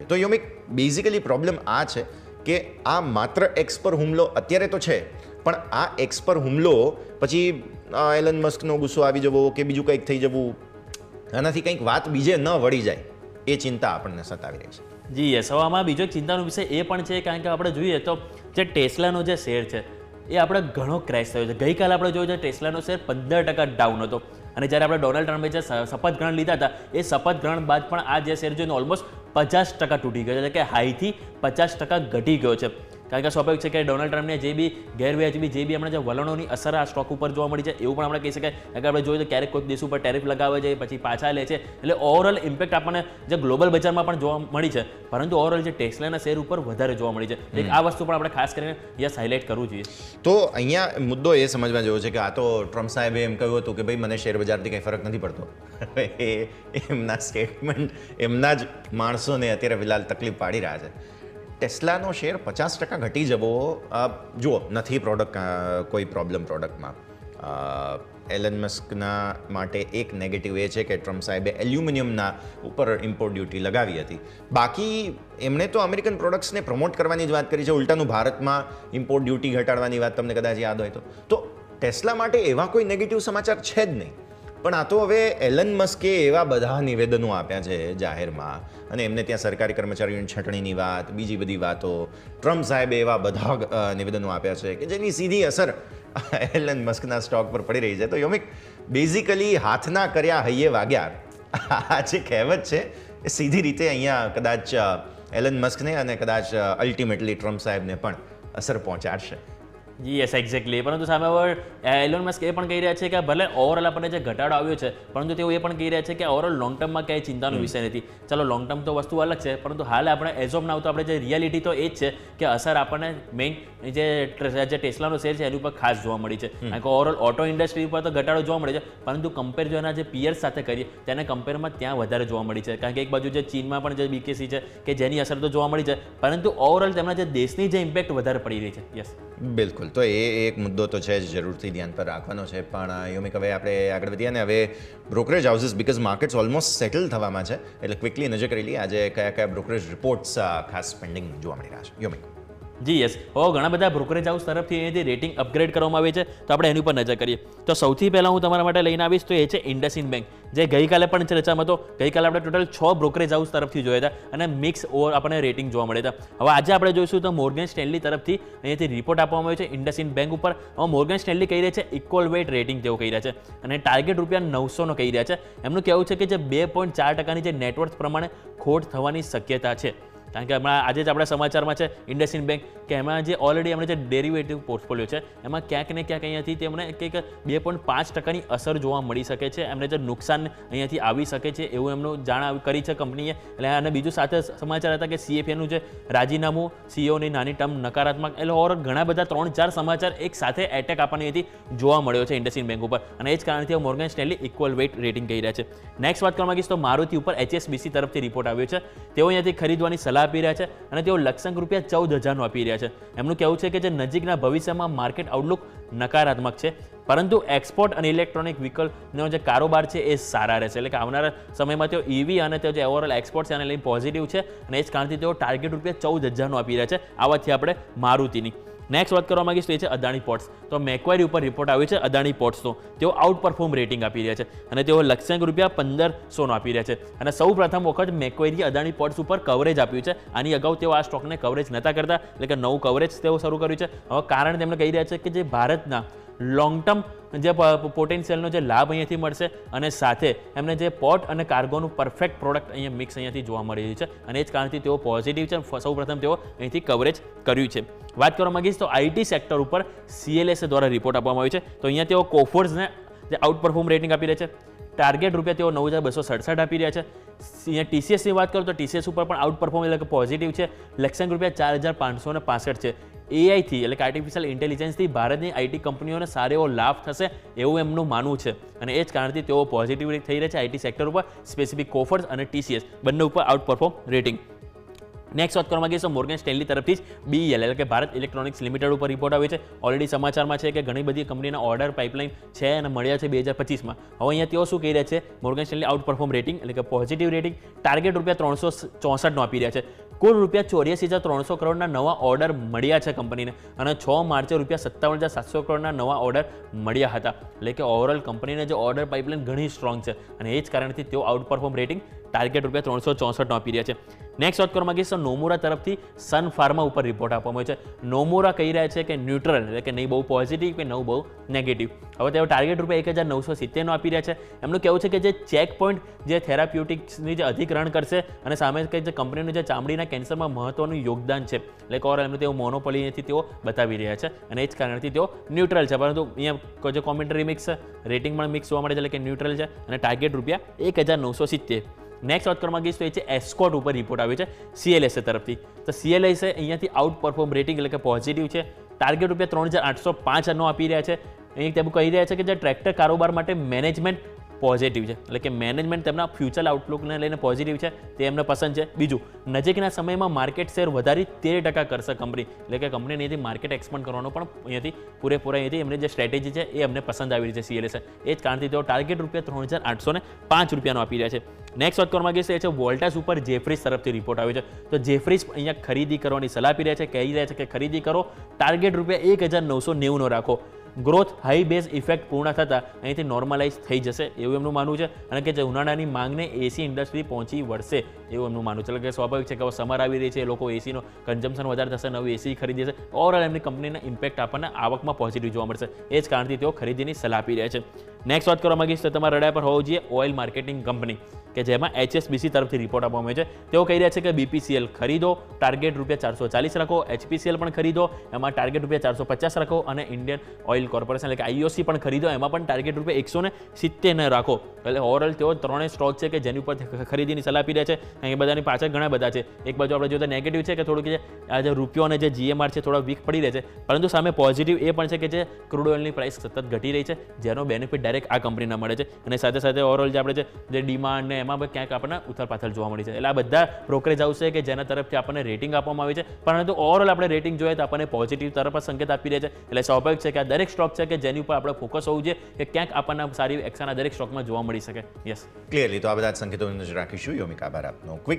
તો યોમિક basically problem આ છે કે આ માત્ર એક્સ પર હુમલો અત્યારે તો છે, પણ આ એક્સ પર હુમલો પછી એલન મસ્કનો ગુસ્સો આવી જવો કે બીજું કંઈક થઈ જવું, આનાથી કંઈક વાત બીજે ન વળી જાય એ ચિંતા આપણને સતાવી રહી છે. જી યસ. હવે આમાં બીજો ચિંતાનો વિષય એ પણ છે, કારણ કે આપણે જોઈએ તો જે ટેસ્લાનો જે શેર છે એ આપણે ઘણો ક્રેશ થયો છે. ગઈકાલે આપણે જોયું છે ટેસ્લાનો શેર 15% ડાઉન હતો, અને જ્યારે આપણે ડોનાલ્ડ ટ્રમ્પે જે શપથ ગ્રહણ લીધા હતા એ શપથ ગ્રહણ બાદ પણ આ જે શેર જોઈને ઓલમોસ્ટ 50% તૂટી ગયો છે, એટલે કે હાઈથી 50% ઘટી ગયો છે. કારણ કે સ્વાભાવિક છે કે ડોનાલ્ડ ટ્રમ્પને જે બી ગેરવ્યાજબી જે બી આપણે જે વલણોની અસર આ સ્ટોક ઉપર જોવા મળી છે એવું પણ આપણે કહી શકાય. કારણ કે આપણે જોઈએ તો ક્યારેક કોઈક દેશ ઉપર ટેરિફ લગાવે છે પછી પાછા લે છે, એટલે ઓવરઓલ ઇમ્પેક્ટ આપણને જે ગ્લોબલ બજારમાં પણ જોવા મળી છે, પરંતુ ઓવરઓલ જે ટેસ્લાના શેર ઉપર વધારે જોવા મળી છે. એક આ વસ્તુ પણ આપણે ખાસ કરીને યસ હાઇલાઇટ કરવું જોઈએ. તો અહીંયા મુદ્દો એ સમજવા જેવો છે કે આ તો ટ્રમ્પ સાહેબે એમ કહ્યું હતું કે ભાઈ મને શેર બજારથી કંઈ ફરક નથી પડતો. એ એમના સ્ટેટમેન્ટ એમના જ માણસોને અત્યારે ફિલહાલ તકલીફ પાડી રહ્યા છે. ટેસ્લાનો શેર 50% ઘટી જવો, જુઓ નથી કોઈ પ્રોબ્લેમ પ્રોડક્ટમાં. એલન મસ્કના માટે એક નેગેટિવ એ છે કે ટ્રમ્પ સાહેબે એલ્યુમિનિયમના ઉપર ઇમ્પોર્ટ ડ્યુટી લગાવી હતી. બાકી એમણે તો અમેરિકન પ્રોડક્ટ્સને પ્રમોટ કરવાની જ વાત કરી છે, ઉલટાનું ભારતમાં ઇમ્પોર્ટ ડ્યુટી ઘટાડવાની વાત તમને કદાચ યાદ હોય તો ટેસ્લા માટે એવા કોઈ નેગેટિવ સમાચાર છે જ નહીં. પણ આ તો હવે એલન મસ્કે એવા બધા નિવેદનો આપ્યા છે જાહેરમાં, અને એમને ત્યાં સરકારી કર્મચારીઓની છટણીની વાત, બીજી બધી વાતો, ટ્રમ્પ સાહેબે એવા બધા નિવેદનો આપ્યા છે કે જેની સીધી અસર એલન મસ્કના સ્ટોક પર પડી રહી છે. તો યોમિક બેઝિકલી હાથના કર્યા હૈયે વાગ્યા, આ જે કહેવત છે એ સીધી રીતે અહીંયા કદાચ એલન મસ્કને અને કદાચ અલ્ટિમેટલી ટ્રમ્પ સાહેબને પણ અસર પહોંચાડશે. જી યસ એક્ઝેક્ટલી. પરંતુ સામે એલોન મસ્ક એ પણ કહી રહ્યા છે કે ભલે ઓવરઓલ આપણને જે ઘટાડો આવ્યો છે, પરંતુ તેઓ એ પણ કહી રહ્યા છે કે ઓવરઓલ લોંગ ટર્મમાં ક્યાંય ચિંતાનો વિષય નથી. ચાલો લોંગ ટર્મ તો વસ્તુ અલગ છે, પરંતુ હાલ આપણે એઝ ઓફ નાવ તો આપણે જે રિયાલિટી તો એ જ છે કે અસર આપણને મેઇન જે ટેસ્લાનો શેર છે એની ઉપર ખાસ જોવા મળી છે. કારણ કે ઓવરઓલ ઓટો ઇન્ડસ્ટ્રી ઉપર તો ઘટાડો જોવા મળે છે, પરંતુ કમ્પેર જો એના જે પિયર્સ સાથે કરીએ તેને કમ્પેરમાં ત્યાં વધારે જોવા મળી છે. કારણ કે એક બાજુ જે ચીનમાં પણ જે બીકેસી છે કે જેની અસર તો જોવા મળી છે, પરંતુ ઓવરઓલ તેમના જે દેશની જે ઇમ્પેક્ટ વધારે પડી રહી છે. યસ બિલકુલ. તો એ એક મુદ્દો તો છે જ, જરૂરથી ધ્યાન પર રાખવાનો છે. પણ યોમિક હવે આપણે આગળ વધીએ ને હવે brokerage houses, because markets almost settle થવામાં છે, એટલે ક્વિકલી નજર કરી લઈએ આજે કયા કયા બ્રોકરેજ રિપોર્ટ્સ ખાસ પેન્ડિંગ જોવા મળી રહ્યા છે. યોમિક જી યસ. હવે ઘણા બધા બ્રોકરેજ હાઉસ તરફથી અહીંયાથી રેટિંગ અપગ્રેડ કરવામાં આવી છે, તો આપણે એની ઉપર નજર કરીએ. તો સૌથી પહેલાં હું તમારા માટે લઈને આવીશ તો એ છે ઇન્ડસઇન્ડ બેંક, જે ગઈકાલે પણ ચર્ચામાં હતો. ગઈકાલે આપણે ટોટલ 6 બ્રોકરેજ હાઉસ તરફથી જોયા હતા અને મિક્સ ઓવર આપણને રેટિંગ જોવા મળ્યા હતા. હવે આજે આપણે જોઈશું તો મોર્ગન સ્ટેનલી તરફથી અહીંયાથી રિપોર્ટ આપવામાં આવ્યો છે ઇન્ડસઇન્ડ બેંક ઉપર. હવે મોર્ગન સ્ટેનલી કહી રહ્યા છે ઇક્વલ વેટ રેટિંગ તેઓ કહી રહ્યા છે, અને ટાર્ગેટ ₹900 કહી રહ્યા છે. એમનું કહેવું છે કે જે 2.4% જે નેટવર્થ પ્રમાણે ખોટ થવાની શક્યતા છે. કારણ કે હમણાં આજે જ આપણા સમાચારમાં છે ઇન્ડસઇન્ડ બેંક કે એમાં જે ઓલરેડી એમણે જે ડેરિવેટિવ પોર્ટફોલિયો છે એમાં ક્યાંક ને ક્યાંક અહીંયાથી તેમને કંઈક 2.5%ની અસર જોવા મળી શકે છે. એમને જે નુકસાન અહીંયાથી આવી શકે છે એવું એમનું જાણ કરી છે કંપનીએ. એટલે અને બીજું સાથે સમાચાર હતા કે CFAનું જે રાજીનામું, CEOની નાની ટર્મ નકારાત્મક, એટલે ઓર ઘણા બધા 3-4 સમાચાર એક સાથે એટેક આપણને અહીંયાથી જોવા મળ્યો છે ઇન્ડસઇન્ડ બેંક ઉપર, અને એ જ કારણથી Morgan Stanley equal weight rating કહી રહ્યા છે. નેક્સ્ટ વાત કરવા માંગીશ તો મારુતિ ઉપર HSBC તરફથી રિપોર્ટ આવ્યો છે. તેઓ અહીંયાથી ખરીદવાની સલાહ આપી રહ્યા છે અને તેઓ લક્ષ્યાંક ₹14,000 આપી રહ્યા છે. એમનું કહેવું છે કે જે નજીકના ભવિષ્યમાં માર્કેટ આઉટલુક નકારાત્મક છે, પરંતુ એક્સપોર્ટ અને ઇલેક્ટ્રોનિક વ્હીકલનો જે કારોબાર છે એ સારા રહેશે. એટલે કે આવનારા સમયમાં તેઓ EV અને તેઓ જે ઓવરઓલ એક્સપોર્ટ છે એને લઈને પોઝિટિવ છે, અને એ જ કારણથી તેઓ ટાર્ગેટ ₹14,000 આપી રહ્યા છે. આ વાતથી આપણે મારુતિની. નેક્સ્ટ વાત કરવા માંગીશ તો એ છે અદાણી પોર્ટ્સ. તો મેક્વારી ઉપર રિપોર્ટ આવ્યો છે અદાણી પોર્ટ્સનો. તેઓ આઉટ પરફોર્મ રેટિંગ આપી રહ્યા છે અને તેઓ લક્ષ્યાંક ₹1,500 આપી રહ્યા છે. અને સૌ પ્રથમ વખત મેક્વારીએ અદાણી પોર્ટ્સ ઉપર કવરેજ આપ્યું છે. આની અગાઉ તેઓ આ સ્ટોકને કવરેજ નહોતા કરતા, એટલે કે નવું કવરેજ તેઓ શરૂ કર્યું છે. હવે કારણ તેમણે કહી રહ્યા છે કે જે ભારતના લોંગ ટર્મ જે પોટેન્શિયલનો જે લાભ અહીંયાથી મળશે, અને સાથે એમને જે પોર્ટ અને કાર્ગોનું પરફેક્ટ પ્રોડક્ટ અહીંયા મિક્સ અહીંયાથી જોવા મળી રહ્યું છે, અને એ જ કારણથી તેઓ પોઝિટિવ છે. સૌ પ્રથમ તેઓ અહીંથી કવરેજ કર્યું છે. વાત કરવા માંગીશ તો IT સેક્ટર ઉપર CLSA દ્વારા રિપોર્ટ આપવામાં આવ્યો છે. તો અહીંયા તેઓ કોફોર્સને જે આઉટ પરફોર્મ રેટિંગ આપી રહ્યા છે. ટાર્ગેટ તેઓ 9,267 આપી રહ્યા છે. અહીંયા TCSની વાત કરું તો TCS ઉપર પણ આઉટ પરફોર્મ એટલે કે પોઝિટિવ છે. લક્ષ્યાંક ₹4,565 છે. AIથી એટલે કે આર્ટિફિશિયલ ઇન્ટેલિજન્સથી ભારતની IT કંપનીઓને સારો એવો લાભ થશે એવું એમનું માનવું છે, અને એ જ કારણથી તેઓ પોઝિટિવ થઈ રહ્યા છે IT સેક્ટર ઉપર, સ્પેસિફિક કોફર્સ અને TCS બંને ઉપર આઉટ પરફોર્મ રેટિંગ. નેક્સ્ટ વાત કરવા માંગીએ તો મોર્ગન સ્ટેનલી તરફથી જ BEL એટલે કે ભારત ઇલેક્ટ્રોનિક્સ લિમિટેડ ઉપર રિપોર્ટ આવે છે. ઓલરેડી સમાચારમાં છે કે ઘણી બધી કંપનીના ઓર્ડર પાઇપલાઇન છે અને મળ્યા છે 2025માં. હવે અહીંયા તેઓ શું કહી રહ્યા છે, Morgan Stanley out perform rating એટલે કે પોઝિટિવ રેટિંગ ટાર્ગેટ ₹364 આપી રહ્યા છે. કુલ ₹84,300 કરોડના નવા ઓર્ડર મળ્યા છે કંપનીને અને 6 માર્ચે ₹57,700 કરોડના નવા ઓર્ડર મળ્યા હતા. એટલે કે ઓવરઓલ કંપનીને જે ઓર્ડર પાઇપલાઇન ઘણી સ્ટ્રોંગ છે અને એ જ કારણથી તેઓ આઉટ પરફોર્મ રેટિંગ ટાર્ગેટ ₹364 આપી રહ્યા છે. નેક્સ્ટ વાત કરવા માંગીએ તો નોમુરા તરફથી સન ફાર્મા ઉપર રિપોર્ટ આપવામાં આવ્યો છે. નોમુરા કહી રહ્યા છે કે ન્યુટ્રલ એટલે કે નહીં બહુ પોઝિટિવ કે નહીં બહુ નેગેટિવ. હવે તેઓ ટાર્ગેટ ₹1,970 આપી રહ્યા છે. એમનું કહેવું છે કે જે ચેક પોઈન્ટ જે થેરાપ્યુટિક્સની જે અધિકરણ કરશે અને સામે કે જે કંપનીનું જે ચામડીના કેન્સરમાં મહત્વનું યોગદાન છે એટલે કે એમનું તેઓ મોનોપોલીથી તેઓ બતાવી રહ્યા છે અને એ જ કારણથી તેઓ ન્યુટ્રલ છે. પરંતુ અહીંયા જે કોમેન્ટરી મિક્સ છે, રેટિંગ પણ મિક્સ જોવા મળે છે એટલે કે ન્યુટ્રલ છે અને ટાર્ગેટ ₹1,970. નેક્સ્ટ વાત કરવા માંગીશ તો એ છે એસ્કોટ ઉપર રિપોર્ટ આવ્યો છે CLSA તરફથી. તો CLSA અહીંયાથી આઉટ પરફોર્મ રેટિંગ એટલે કે પોઝિટિવ છે. ટાર્ગેટ ₹3,805 આપી રહ્યા છે. અહીં તેઓ કહી રહ્યા છે કે જે ટ્રેક્ટર કારોબાર માટે મેનેજમેન્ટ પોઝિટિવ છે એટલે કે મેનેજમેન્ટ તેમના ફ્યુચર આઉટલુકને લઈને પોઝિટિવ છે, તે એમને પસંદ છે. બીજું, નજીકના સમયમાં માર્કેટ શેર વધારી 13% કરશે કંપની એટલે કે કંપનીને અહીંથી માર્કેટ એક્સપાન્ડ કરવાનો પણ અહીંયાથી પૂરેપૂરા અહીંયાથી એમની જે સ્ટ્રેટેજી છે એ અમને પસંદ આવી રહી છે CLSA. એ જ કારણથી તેઓ ટાર્ગેટ ₹3,805 આપી રહ્યા છે. નેક્સ્ટ વાત કરવા માંગીએ છીએ છે વોલ્ટાસ ઉપર જેફરીઝ તરફથી રિપોર્ટ આવ્યો છે. તો જેફરીઝ અહીંયા ખરીદી કરવાની સલાહ આપી રહ્યા છે, કહી રહ્યા છે કે ખરીદી કરો, ટાર્ગેટ ₹1,990 રાખો. ગ્રોથ હાઈ બેઝ ઇફેક્ટ પૂર્ણ થતાં અહીંથી નોર્મલાઇઝ થઈ જશે એવું એમનું માનવું છે અને કે જે ઉનાળાની માંગને એસી ઇન્ડસ્ટ્રી પહોંચી વળશે એવું એમનું માનવું છે. એટલે કે સ્વાભાવિક છે કે હવે સમર આવી રહી છે, લોકો એસીનો કન્ઝમ્પશન વધારે થશે, નવી એસી ખરીદી છે, ઓવરઓલ એમની કંપનીના ઇમ્પેક્ટ આપણને આવકમાં પોઝિટિવ જોવા મળશે. એ જ કારણથી તેઓ ખરીદીની સલાહ આપી રહ્યા છે. નેક્સ્ટ વાત કરવા માંગીશ તો તમારા રડાર પર હોવું જોઈએ ઓઇલ માર્કેટિંગ કંપની કે જેમાં HSBC તરફથી રિપોર્ટ આપવામાં આવ્યો છે. તેઓ કહી રહ્યા છે કે BPCL ખરીદો, ટાર્ગેટ ₹440 રાખો. HPCL પણ ખરીદો, એમાં ટાર્ગેટ ₹450 રાખો અને ઇન્ડિયન ઓઇલ કોર્પોરેશન એટલે કે IOC પણ ખરીદો, એમાં પણ ટાર્ગેટ ₹170 રાખો. એટલે ઓવરઓલ તેઓ ત્રણેય સ્ટોક છે કે જેની ઉપર ખરીદીની સલાહ આપી રહ્યા છે. અહીં બધાની પાછળ ઘણા બધા છે. એક બાજુ આપણે જોઈએ તો નેગેટિવ છે કે થોડુંક જે આ જે રૂપિયો અને જે GMR છે થોડા વીક પડી રહે છે, પરંતુ સામે પોઝિટિવ એ પણ છે કે જે ક્રૂડ ઓઇલની પ્રાઇસ સતત ઘટી રહી છે જેનો બેનિફિટ ડાયરેક્ટ આ કંપનીના મળે છે અને સાથે સાથે ઓવરઓલ જે આપણે જે ડિમાન્ડ ને એમાં પણ ક્યાંક આપણને ઉથલપાથલ જોવા મળી છે. એટલે આ બધા બ્રોકરેજ હાઉસ છે કે જેના તરફથી આપણને રેટિંગ આપવામાં આવી છે, પરંતુ ઓવરઓલ આપણે રેટિંગ જોઈએ તો આપણને પોઝિટિવ તરફ સંકેત આપી રહ્યા છે. એટલે સ્વાભાવિક છે કે આ દરેક સ્ટોક છે કે જેની ઉપર આપણે ફોકસ હોવું જોઈએ કે ક્યાંક આપણને સારી એક્શન આ દરેક સ્ટોકમાં જોવા મળી શકે. Yes, clearly. તો આ બધા જ સંકેતો નજર રાખીશું. યોમિકા, આભાર આપનો. ક્વિક